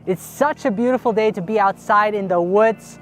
It's such a beautiful day to be outside in the woods.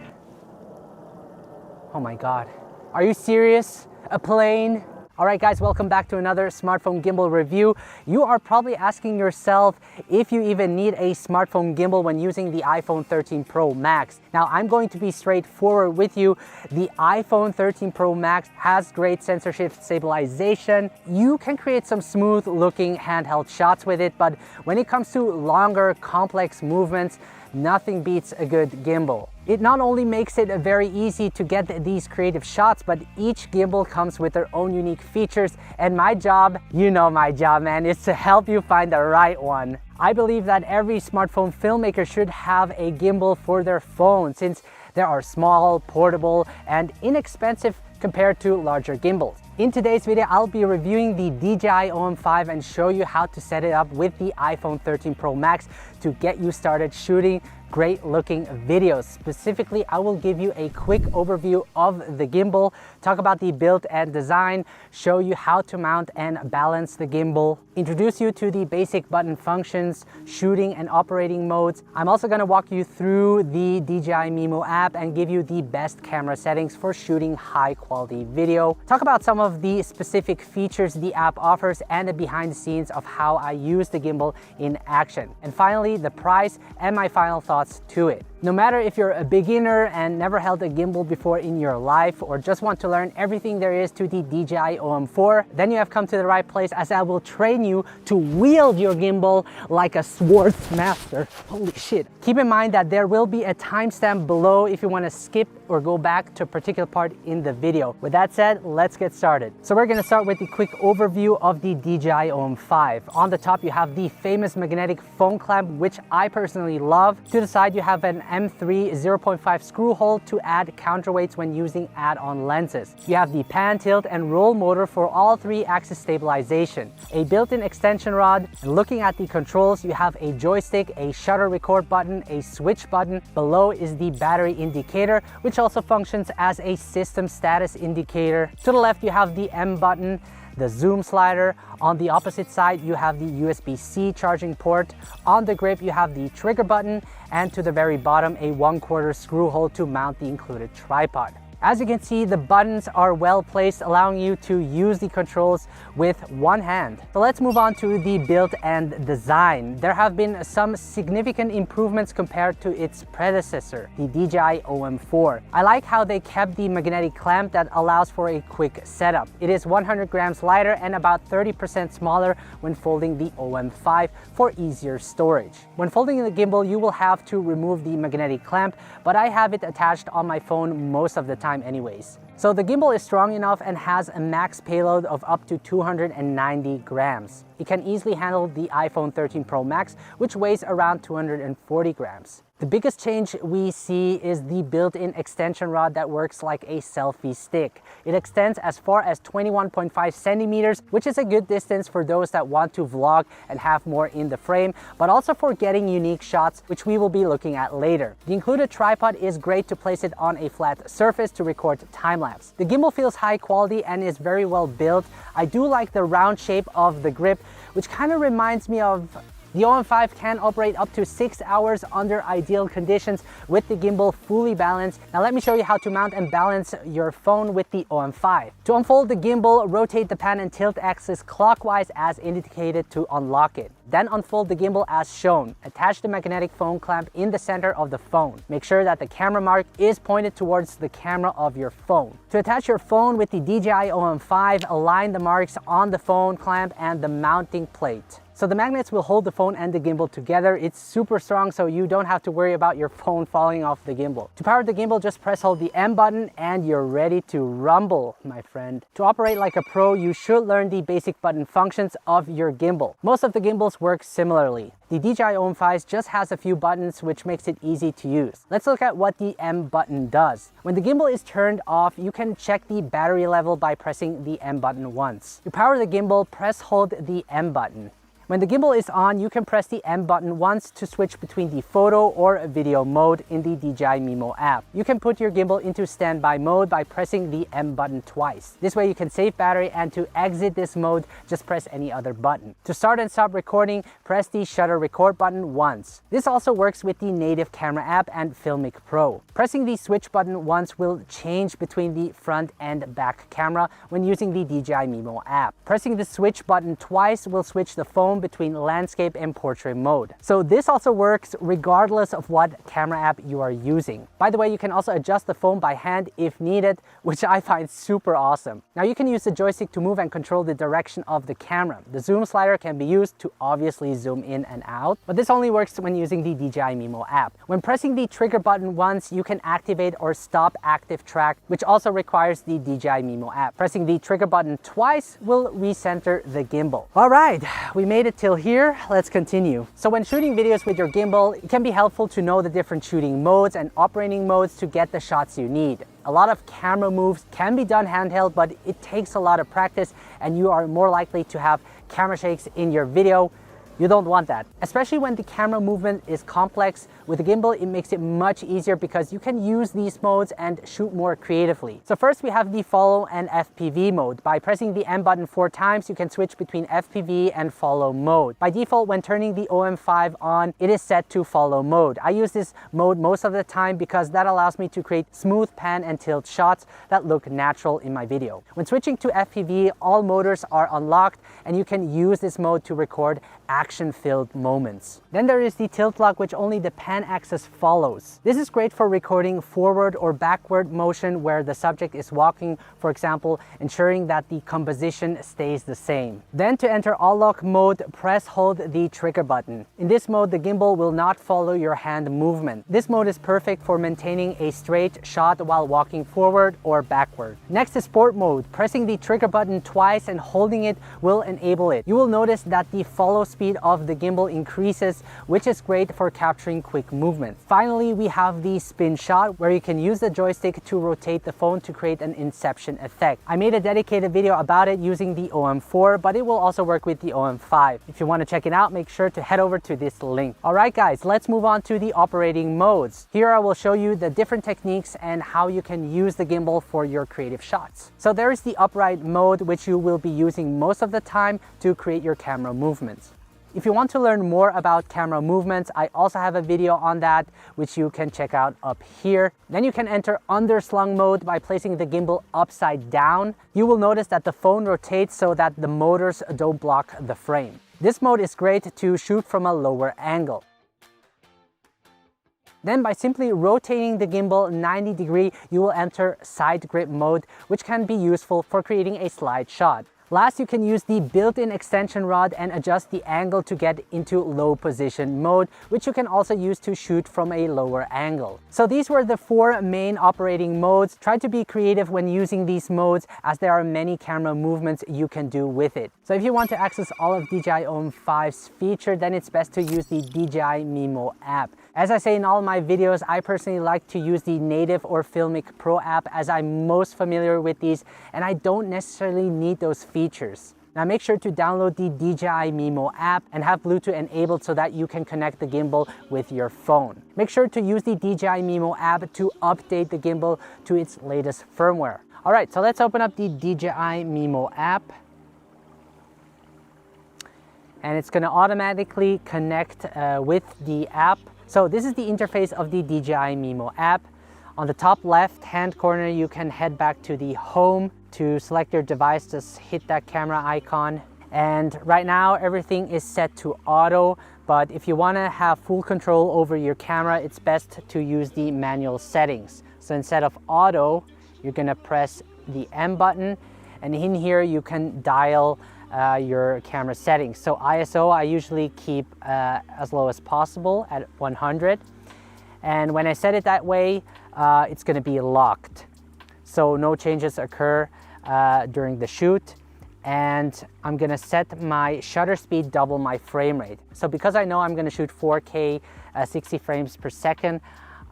Oh my God, are you serious? A plane? All right guys, welcome back to another smartphone gimbal review. You are probably asking yourself if you even need a smartphone gimbal when using the iPhone 13 Pro Max. Now I'm going to be straightforward with you. The iPhone 13 Pro Max has great sensor shift stabilization. You can create some smooth looking handheld shots with it, but when it comes to longer, complex movements, nothing beats a good gimbal. It not only makes it very easy to get these creative shots, but each gimbal comes with their own unique features, and my job, you know my job, man, is to help you find the right one. I believe that every smartphone filmmaker should have a gimbal for their phone, since they are small, portable, and inexpensive compared to larger gimbals. In today's video, I'll be reviewing the Dji OM5 and show you how to set it up with the iPhone 13 Pro Max to get you started shooting great looking videos. Specifically, I will give you a quick overview of the gimbal, talk about the build and design, show you how to mount and balance the gimbal, introduce you to the basic button functions, shooting and operating modes. I'm also going to walk you through the DJI Mimo app and give you the best camera settings for shooting high quality video, talk about some of the specific features the app offers and the behind the scenes of how I use the gimbal in action. And finally, the price and my final thoughts to it. No matter if you're a beginner and never held a gimbal before in your life, or just want to learn everything there is to the DJI OM4, then you have come to the right place, as I will train you to wield your gimbal like a swordsmaster. Holy shit. Keep in mind that there will be a timestamp below if you want to skip or go back to a particular part in the video. With that said, let's get started. So we're going to start with the quick overview of the Dji OM5. On the top, you have the famous magnetic phone clamp, which I personally love. To the side, you have an M3 0.5 screw hole to add counterweights when using add-on lenses. You have the pan, tilt, and roll motor for all three axis stabilization, a built-in extension rod, and looking at the controls, you have a joystick, a shutter record button, a switch button. Below is the battery indicator, which also functions as a system status indicator. To the left, you have the M button, the zoom slider. On the opposite side, you have the USB-C charging port. On the grip, you have the trigger button, and to the very bottom, a 1/4 screw hole to mount the included tripod. As you can see, the buttons are well placed, allowing you to use the controls with one hand. So let's move on to the build and design. There have been some significant improvements compared to its predecessor, the Dji OM4. I like how they kept the magnetic clamp that allows for a quick setup. It is 100 grams lighter and about 30% smaller when folding the OM5 for easier storage. When folding the gimbal, you will have to remove the magnetic clamp, but I have it attached on my phone most of the time anyways. So the gimbal is strong enough and has a max payload of up to 290 grams. It can easily handle the iPhone 13 Pro Max, which weighs around 240 grams. The biggest change we see is the built-in extension rod that works like a selfie stick. It extends as far as 21.5 centimeters, which is a good distance for those that want to vlog and have more in the frame, but also for getting unique shots, which we will be looking at later. The included tripod is great to place it on a flat surface to record time-lapse. The gimbal feels high quality and is very well built. I do like the round shape of the grip, which kind of reminds me of the OM5 can operate up to 6 hours under ideal conditions with the gimbal fully balanced. Now let me show you how to mount and balance your phone with the OM5. To unfold the gimbal, rotate the pan and tilt axis clockwise as indicated to unlock it. Then unfold the gimbal as shown. Attach the magnetic phone clamp in the center of the phone. Make sure that the camera mark is pointed towards the camera of your phone. To attach your phone with the Dji OM5, align the marks on the phone clamp and the mounting plate. So the magnets will hold the phone and the gimbal together. It's super strong, so you don't have to worry about your phone falling off the gimbal. To power the gimbal, just press hold the M button and you're ready to rumble, my friend. To operate like a pro, you should learn the basic button functions of your gimbal. Most of the gimbals work similarly. The Dji OM5 just has a few buttons, which makes it easy to use. Let's look at what the M button does. When the gimbal is turned off, you can check the battery level by pressing the M button once. To power the gimbal, press hold the M button. When the gimbal is on, you can press the M button once to switch between the photo or video mode in the DJI Mimo app. You can put your gimbal into standby mode by pressing the M button twice. This way you can save battery, and to exit this mode, just press any other button. To start and stop recording, press the shutter record button once. This also works with the native camera app and Filmic Pro. Pressing the switch button once will change between the front and back camera when using the DJI Mimo app. Pressing the switch button twice will switch the phone between landscape and portrait mode. So this also works regardless of what camera app you are using. By the way, you can also adjust the phone by hand if needed, which I find super awesome. Now you can use the joystick to move and control the direction of the camera. The zoom slider can be used to obviously zoom in and out, but this only works when using the DJI Mimo app. When pressing the trigger button once, you can activate or stop active track, which also requires the DJI Mimo app. Pressing the trigger button twice will recenter the gimbal. All right, we made it till here. Let's continue. So when shooting videos with your gimbal, it can be helpful to know the different shooting modes and operating modes to get the shots you need. A lot of camera moves can be done handheld, but it takes a lot of practice and you are more likely to have camera shakes in your video. You don't want that. Especially when the camera movement is complex. With the gimbal, it makes it much easier because you can use these modes and shoot more creatively. So first we have the follow and FPV mode. By pressing the M button 4 times, you can switch between FPV and follow mode. By default, when turning the OM5 on, it is set to follow mode. I use this mode most of the time because that allows me to create smooth pan and tilt shots that look natural in my video. When switching to FPV, all motors are unlocked and you can use this mode to record action-filled moments. Then there is the tilt lock, which only the pan axis follows. This is great for recording forward or backward motion where the subject is walking, for example, ensuring that the composition stays the same. Then to enter all lock mode, hold the trigger button. In this mode, the gimbal will not follow your hand movement. This mode is perfect for maintaining a straight shot while walking forward or backward. Next is sport mode. Pressing the trigger button twice and holding it will enable it. You will notice that the follow speed of the gimbal increases, which is great for capturing quick movement. Finally, we have the spin shot, where you can use the joystick to rotate the phone to create an inception effect. I made a dedicated video about it using the OM4, but it will also work with the OM5. If you want to check it out, make sure to head over to this link. Alright guys, let's move on to the operating modes. Here I will show you the different techniques and how you can use the gimbal for your creative shots. So there is the upright mode, which you will be using most of the time to create your camera movements. If you want to learn more about camera movements, I also have a video on that, which you can check out up here. Then you can enter underslung mode by placing the gimbal upside down. You will notice that the phone rotates so that the motors don't block the frame. This mode is great to shoot from a lower angle. Then by simply rotating the gimbal 90 degrees, you will enter side grip mode, which can be useful for creating a slide shot. Last, you can use the built-in extension rod and adjust the angle to get into low position mode, which you can also use to shoot from a lower angle. So these were the 4 main operating modes. Try to be creative when using these modes, as there are many camera movements you can do with it. So if you want to access all of DJI OM5's features, then it's best to use the DJI Mimo app. As I say in all my videos, I personally like to use the native or Filmic Pro app, as I'm most familiar with these and I don't necessarily need those features. Now make sure to download the DJI Mimo app and have Bluetooth enabled so that you can connect the gimbal with your phone. Make sure to use the DJI Mimo app to update the gimbal to its latest firmware. Alright, so let's open up the DJI Mimo app. And it's going to automatically connect with the app. So this is the interface of the DJI Mimo app. On the top left hand corner, you can head back to the home. To select your device, just hit that camera icon. And right now everything is set to auto, but if you want to have full control over your camera, it's best to use the manual settings. So instead of auto, you're going to press the M button, and in here you can dial your camera settings. So ISO I usually keep as low as possible at 100, and when I set it that way, it's going to be locked, so no changes occur during the shoot. And I'm going to set my shutter speed double my frame rate. So because I know I'm going to shoot 4K 60 frames per second,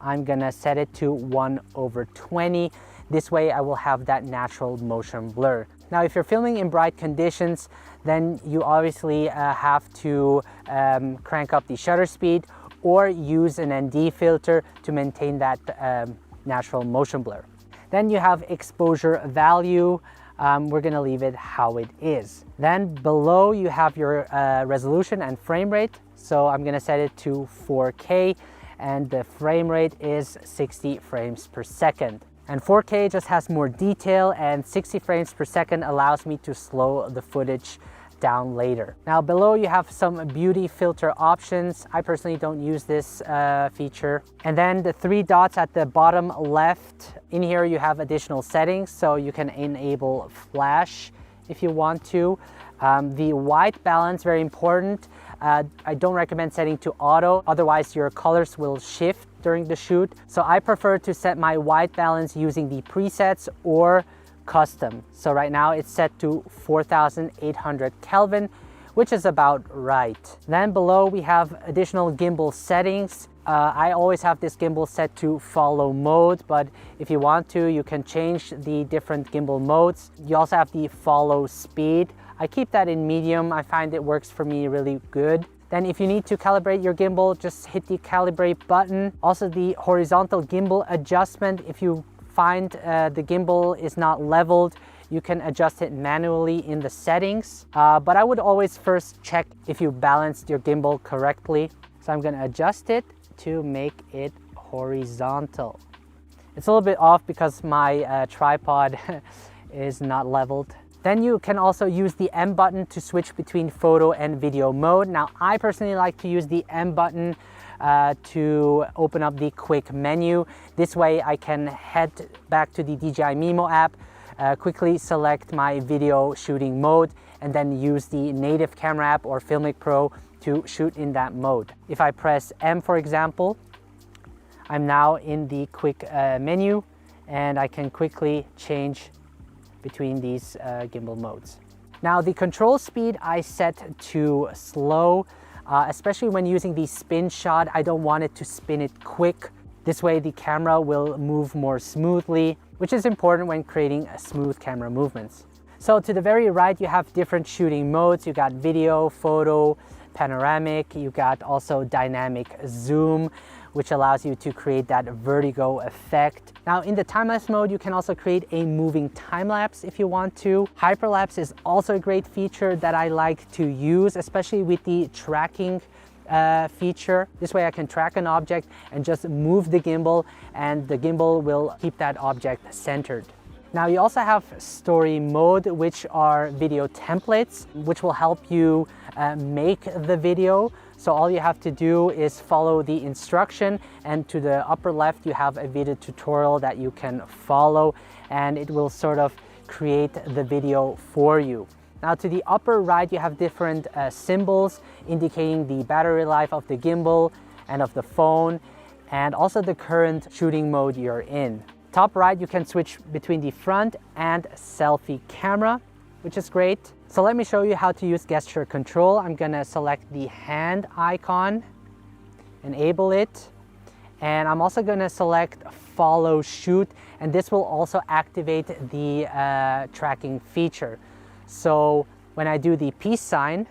I'm going to set it to 1/20. This way I will have that natural motion blur. Now, if you're filming in bright conditions, then you obviously have to crank up the shutter speed or use an ND filter to maintain that natural motion blur. Then you have exposure value. We're gonna leave it how it is. Then below you have your resolution and frame rate. So I'm gonna set it to 4K and the frame rate is 60 frames per second. And 4K just has more detail, and 60 frames per second allows me to slow the footage down later. Now below you have some beauty filter options. I personally don't use this feature. And then the 3 dots at the bottom left, in here you have additional settings, so you can enable flash if you want to. The white balance, very important. I don't recommend setting to auto, otherwise your colors will shift during the shoot. So I prefer to set my white balance using the presets or custom. So right now it's set to 4800 Kelvin, which is about right. Then below we have additional gimbal settings. I always have this gimbal set to follow mode, but if you want to, you can change the different gimbal modes. You also have the follow speed. I keep that in medium. I find it works for me really good. Then if you need to calibrate your gimbal, just hit the calibrate button. Also the horizontal gimbal adjustment. If you find the gimbal is not leveled, you can adjust it manually in the settings. But I would always first check if you balanced your gimbal correctly. So I'm gonna adjust it to make it horizontal. It's a little bit off because my tripod is not leveled. Then you can also use the M button to switch between photo and video mode. Now, I personally like to use the M button to open up the quick menu. This way I can head back to the DJI Mimo app, quickly select my video shooting mode, and then use the native camera app or Filmic Pro to shoot in that mode. If I press M, for example, I'm now in the quick menu, and I can quickly change between these gimbal modes. Now the control speed I set to slow, especially when using the spin shot. I don't want it to spin it quick. This way the camera will move more smoothly, which is important when creating smooth camera movements. So to the very right you have different shooting modes. You got video, photo, panoramic. You got also dynamic zoom, which allows you to create that vertigo effect. Now in the time-lapse mode, you can also create a moving time-lapse if you want to. Hyperlapse is also a great feature that I like to use, especially with the tracking feature. This way I can track an object and just move the gimbal, and the gimbal will keep that object centered. Now you also have story mode, which are video templates, which will help you make the video. So all you have to do is follow the instruction, and to the upper left you have a video tutorial that you can follow, and it will sort of create the video for you. Now to the upper right you have different symbols indicating the battery life of the gimbal and of the phone, and also the current shooting mode you're in. Top right you can switch between the front and selfie camera, which is great. So let me show you how to use gesture control. I'm gonna select the hand icon, enable it, and I'm also gonna select follow shoot, and this will also activate the tracking feature. So when I do the peace sign,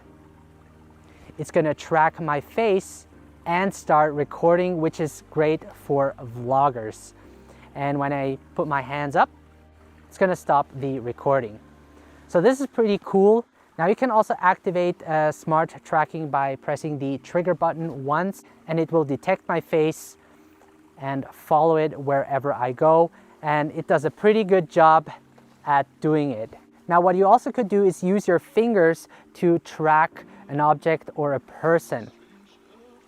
it's gonna track my face and start recording, which is great for vloggers. And when I put my hands up, it's gonna stop the recording. So this is pretty cool. Now you can also activate smart tracking by pressing the trigger button once, and it will detect my face and follow it wherever I go. And it does a pretty good job at doing it. Now what you also could do is use your fingers to track an object or a person.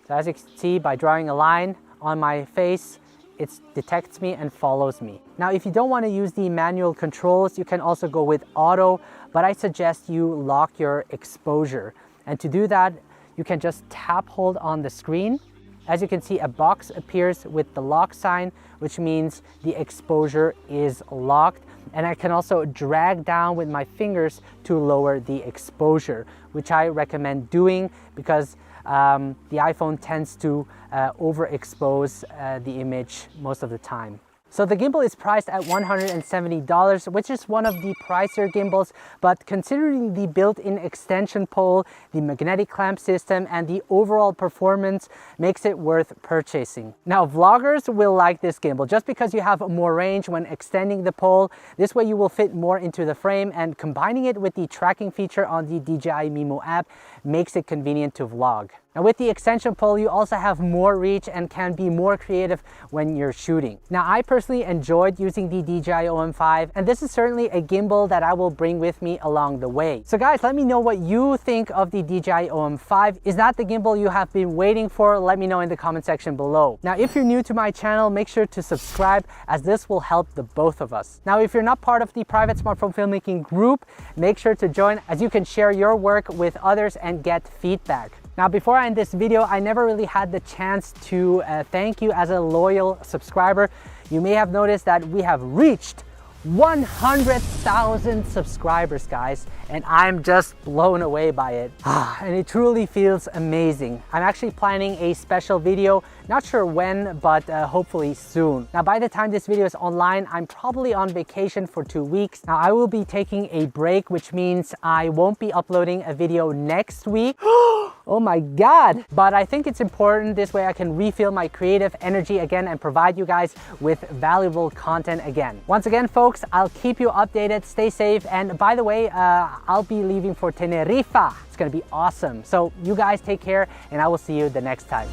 So as you can see, by drawing a line on my face, it detects me and follows me. Now, if you don't want to use the manual controls, you can also go with auto, but I suggest you lock your exposure. And to do that, you can just tap hold on the screen. As you can see, a box appears with the lock sign, which means the exposure is locked. And I can also drag down with my fingers to lower the exposure, which I recommend doing because the iPhone tends to overexpose the image most of the time. So the gimbal is priced at $170, which is one of the pricier gimbals, but considering the built-in extension pole, the magnetic clamp system, and the overall performance makes it worth purchasing. Now, vloggers will like this gimbal just because you have more range when extending the pole. This way you will fit more into the frame, and combining it with the tracking feature on the DJI Mimo app makes it convenient to vlog. Now with the extension pole, you also have more reach and can be more creative when you're shooting. Now I personally enjoyed using the DJI OM5, and this is certainly a gimbal that I will bring with me along the way. So guys, let me know what you think of the DJI OM5. Is that the gimbal you have been waiting for? Let me know in the comment section below. Now if you're new to my channel, make sure to subscribe, as this will help the both of us. Now if you're not part of the private smartphone filmmaking group, make sure to join, as you can share your work with others and get feedback. Now, before I end this video, I never really had the chance to thank you as a loyal subscriber. You may have noticed that we have reached 100,000 subscribers, guys, and I'm just blown away by it. And it truly feels amazing. I'm actually planning a special video, not sure when, but hopefully soon. Now, by the time this video is online, I'm probably on vacation for 2 weeks. Now, I will be taking a break, which means I won't be uploading a video next week. Oh my God. But I think it's important. This way I can refill my creative energy again and provide you guys with valuable content again. Once again, folks, I'll keep you updated. Stay safe. And by the way, I'll be leaving for Tenerife. It's gonna be awesome. So you guys take care, and I will see you the next time.